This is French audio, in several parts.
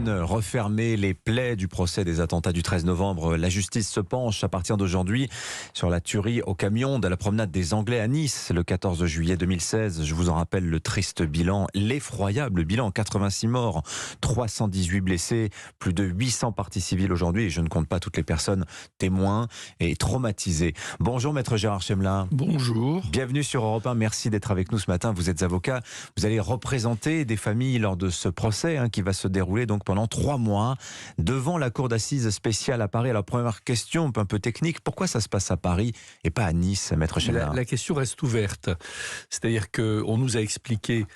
semaine, refermer les plaies du procès des attentats du 13 novembre. La justice se penche à partir d'aujourd'hui sur la tuerie au camion de la promenade des Anglais à Nice le 14 juillet 2016. Je vous en rappelle le triste bilan, l'effroyable bilan, 86 morts, 318 blessés, plus de 800 parties civiles aujourd'hui et je ne compte pas toutes les personnes témoins et traumatisées. Bonjour Maître Gérard Chemelin. Bonjour. Bienvenue sur Europe 1, merci d'être avec nous ce matin. Vous êtes avocat, vous allez représenter des familles lors de ce procès qui va se dérouler donc pendant 3 mois devant la cour d'assises spéciale à Paris. Alors première question un peu technique, pourquoi ça se passe à Paris et pas à Nice, Maître Chemelin? La question reste ouverte. C'est-à-dire qu'on nous a expliqué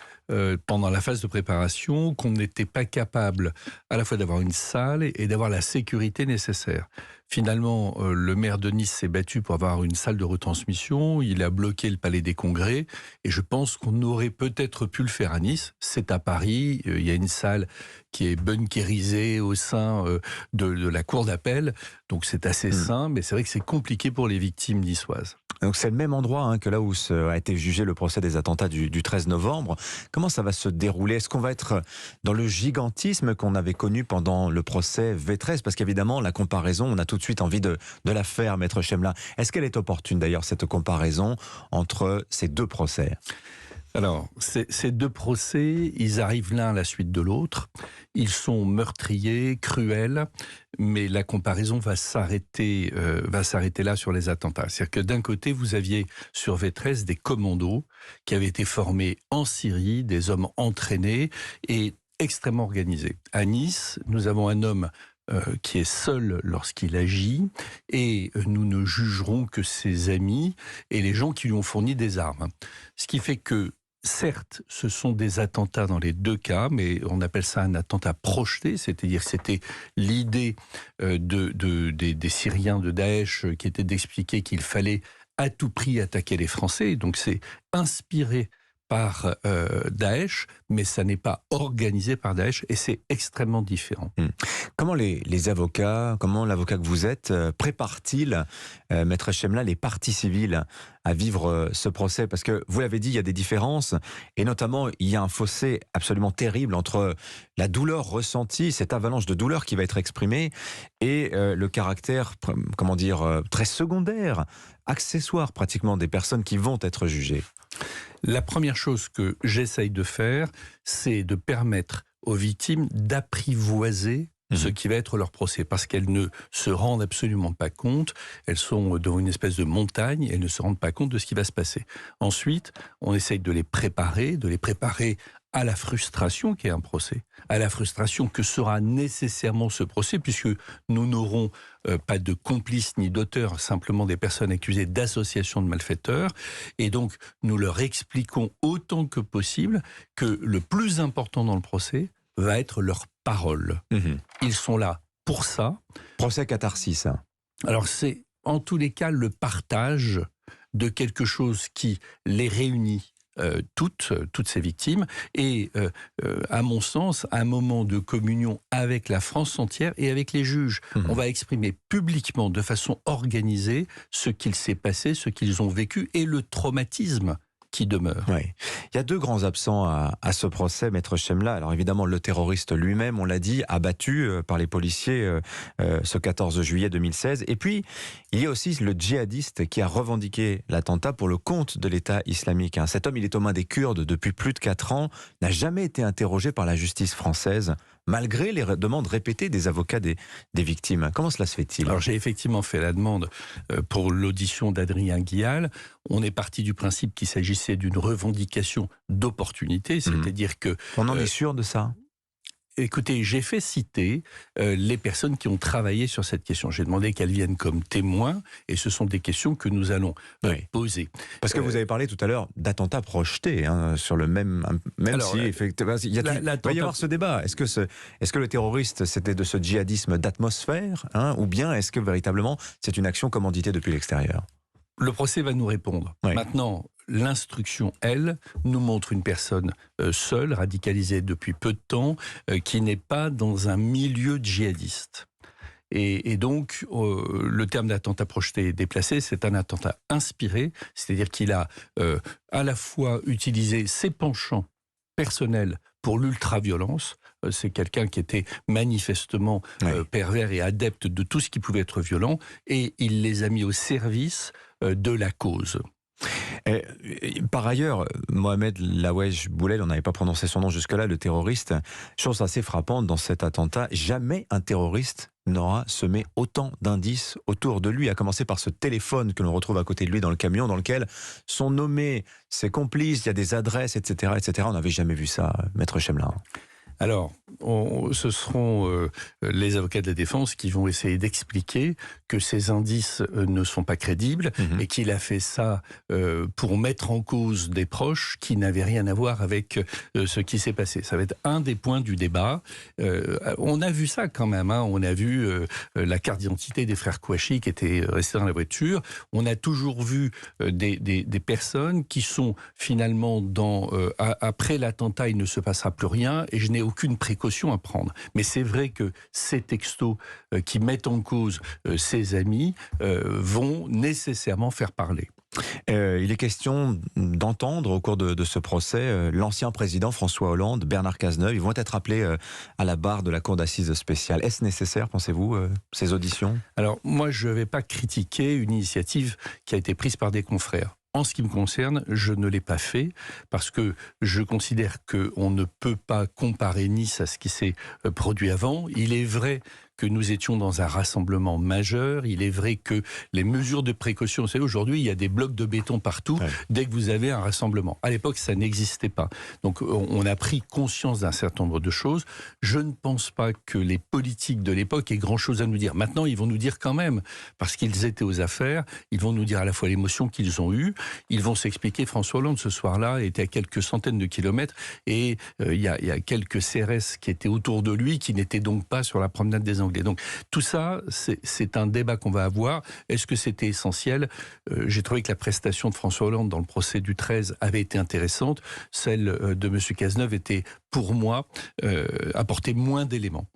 pendant la phase de préparation qu'on n'était pas capable à la fois d'avoir une salle et d'avoir la sécurité nécessaire. Finalement, le maire de Nice s'est battu pour avoir une salle de retransmission, il a bloqué le palais des congrès et je pense qu'on aurait peut-être pu le faire à Nice. C'est à Paris, il y a une salle qui est bunkérisée au sein de la cour d'appel, donc c'est assez sain, mais c'est vrai que c'est compliqué pour les victimes niçoises. Donc c'est le même endroit que là où a été jugé le procès des attentats du 13 novembre. Comment ça va se dérouler? Est-ce qu'on va être dans le gigantisme qu'on avait connu pendant le procès V13? Parce qu'évidemment, la comparaison, on a tout de suite envie de la faire, Maître Chemelin. Est-ce qu'elle est opportune d'ailleurs, cette comparaison entre ces deux procès? Alors, ces deux procès, ils arrivent l'un à la suite de l'autre. Ils sont meurtriers, cruels, mais la comparaison va s'arrêter là sur les attentats. C'est-à-dire que d'un côté, vous aviez sur V13 des commandos qui avaient été formés en Syrie, des hommes entraînés et extrêmement organisés. À Nice, nous avons un homme qui est seul lorsqu'il agit, et nous ne jugerons que ses amis et les gens qui lui ont fourni des armes. Ce qui fait que, certes, ce sont des attentats dans les deux cas, mais on appelle ça un attentat projeté, c'est-à-dire que c'était l'idée des Syriens de Daesh qui était d'expliquer qu'il fallait à tout prix attaquer les Français, donc c'est inspiré par Daesh, mais ça n'est pas organisé par Daesh et c'est extrêmement différent. Comment les avocats, comment l'avocat que vous êtes, prépare-t-il, Maître Chemelin, les parties civiles à vivre ce procès? Parce que vous l'avez dit, il y a des différences et notamment il y a un fossé absolument terrible entre la douleur ressentie, cette avalanche de douleur qui va être exprimée et le caractère, comment dire, très secondaire, accessoire pratiquement des personnes qui vont être jugées. La première chose que j'essaye de faire, c'est de permettre aux victimes d'apprivoiser ce qui va être leur procès, parce qu'elles ne se rendent absolument pas compte, elles sont devant une espèce de montagne, elles ne se rendent pas compte de ce qui va se passer. Ensuite, on essaye de les préparer à la frustration qu'est un procès, à la frustration que sera nécessairement ce procès, puisque nous n'aurons pas de complices ni d'auteurs, simplement des personnes accusées d'association de malfaiteurs, et donc nous leur expliquons autant que possible que le plus important dans le procès va être leur parole. Ils sont là pour ça. Procès catharsis. Alors c'est en tous les cas le partage de quelque chose qui les réunit toutes ces victimes et à mon sens un moment de communion avec la France entière et avec les juges. On va exprimer publiquement de façon organisée ce qu'il s'est passé, ce qu'ils ont vécu et le traumatisme qui demeure. Oui. Il y a 2 grands absents à ce procès, Maître Chemelin. Alors évidemment, le terroriste lui-même, on l'a dit, abattu par les policiers ce 14 juillet 2016. Et puis, il y a aussi le djihadiste qui a revendiqué l'attentat pour le compte de l'État islamique. Cet homme, il est aux mains des Kurdes depuis plus de 4 ans, n'a jamais été interrogé par la justice française, malgré les demandes répétées des avocats des victimes. Comment cela se fait-il? Alors j'ai effectivement fait la demande pour l'audition d'Adrien Guial. On est parti du principe qu'il s'agissait d'une revendication d'opportunité, c'est-à-dire que... On en est sûr de ça? Écoutez, j'ai fait citer les personnes qui ont travaillé sur cette question. J'ai demandé qu'elles viennent comme témoins et ce sont des questions que nous allons poser. Parce que vous avez parlé tout à l'heure d'attentats projetés sur le même alors, si effectivement il va y avoir ce débat. Est-ce que le terroriste c'était de ce djihadisme d'atmosphère ou bien est-ce que véritablement c'est une action commanditée depuis l'extérieur? Le procès va nous répondre. Maintenant, l'instruction, elle, nous montre une personne seule, radicalisée depuis peu de temps, qui n'est pas dans un milieu djihadiste. Et donc, le terme d'attentat projeté et déplacé, c'est un attentat inspiré, c'est-à-dire qu'il a à la fois utilisé ses penchants personnels pour l'ultra-violence, C'est quelqu'un qui était manifestement pervers et adepte de tout ce qui pouvait être violent, et il les a mis au service de la cause. Par ailleurs, Mohamed Laouedj Boulel, on n'avait pas prononcé son nom jusque-là, le terroriste, chose assez frappante dans cet attentat, jamais un terroriste n'aura semé autant d'indices autour de lui, à commencer par ce téléphone que l'on retrouve à côté de lui dans le camion, dans lequel sont nommés ses complices, il y a des adresses, etc. etc. On n'avait jamais vu ça, Maître Chemla. Alors, ce seront les avocats de la défense qui vont essayer d'expliquer que ces indices ne sont pas crédibles et qu'il a fait ça pour mettre en cause des proches qui n'avaient rien à voir avec ce qui s'est passé. Ça va être un des points du débat. On a vu ça quand même. On a vu la carte d'identité des frères Kouachi qui étaient restés dans la voiture. On a toujours vu des personnes qui sont finalement après l'attentat, il ne se passera plus rien et je n'ai aucune précaution à prendre. Mais c'est vrai que ces textos qui mettent en cause ses amis vont nécessairement faire parler. Il est question d'entendre au cours de ce procès l'ancien président François Hollande, Bernard Cazeneuve. Ils vont être appelés à la barre de la cour d'assises spéciale. Est-ce nécessaire, pensez-vous, ces auditions ? Alors, moi, je ne vais pas critiquer une initiative qui a été prise par des confrères. En ce qui me concerne, je ne l'ai pas fait parce que je considère qu'on ne peut pas comparer Nice à ce qui s'est produit avant. Il est vrai que nous étions dans un rassemblement majeur. Il est vrai que les mesures de précaution, vous savez, aujourd'hui, il y a des blocs de béton partout dès que vous avez un rassemblement. À l'époque, ça n'existait pas. Donc, on a pris conscience d'un certain nombre de choses. Je ne pense pas que les politiques de l'époque aient grand-chose à nous dire. Maintenant, ils vont nous dire quand même, parce qu'ils étaient aux affaires, ils vont nous dire à la fois l'émotion qu'ils ont eue, ils vont s'expliquer. François Hollande, ce soir-là, était à quelques centaines de kilomètres et il y a quelques CRS qui étaient autour de lui, qui n'étaient donc pas sur la promenade des Anglais. Donc tout ça, c'est un débat qu'on va avoir. Est-ce que c'était essentiel ? J'ai trouvé que la prestation de François Hollande dans le procès du 13 avait été intéressante. Celle de M. Cazeneuve était, pour moi, apportait moins d'éléments.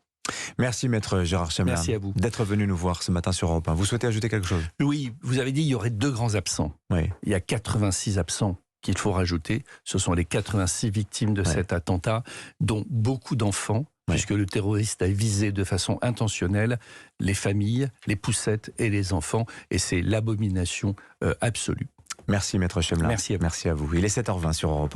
Merci Maître Gérard Chemla. Merci à vous d'être venu nous voir ce matin sur Europe 1. Vous souhaitez ajouter quelque chose ? Oui, vous avez dit qu'il y aurait 2 grands absents. Oui. Il y a 86 absents qu'il faut rajouter. Ce sont les 86 victimes de cet attentat, dont beaucoup d'enfants, puisque le terroriste a visé de façon intentionnelle les familles, les poussettes et les enfants. Et c'est l'abomination absolue. Merci Maître Chemla. Merci à vous. Merci à vous. Il est 7h20 sur Europe 1.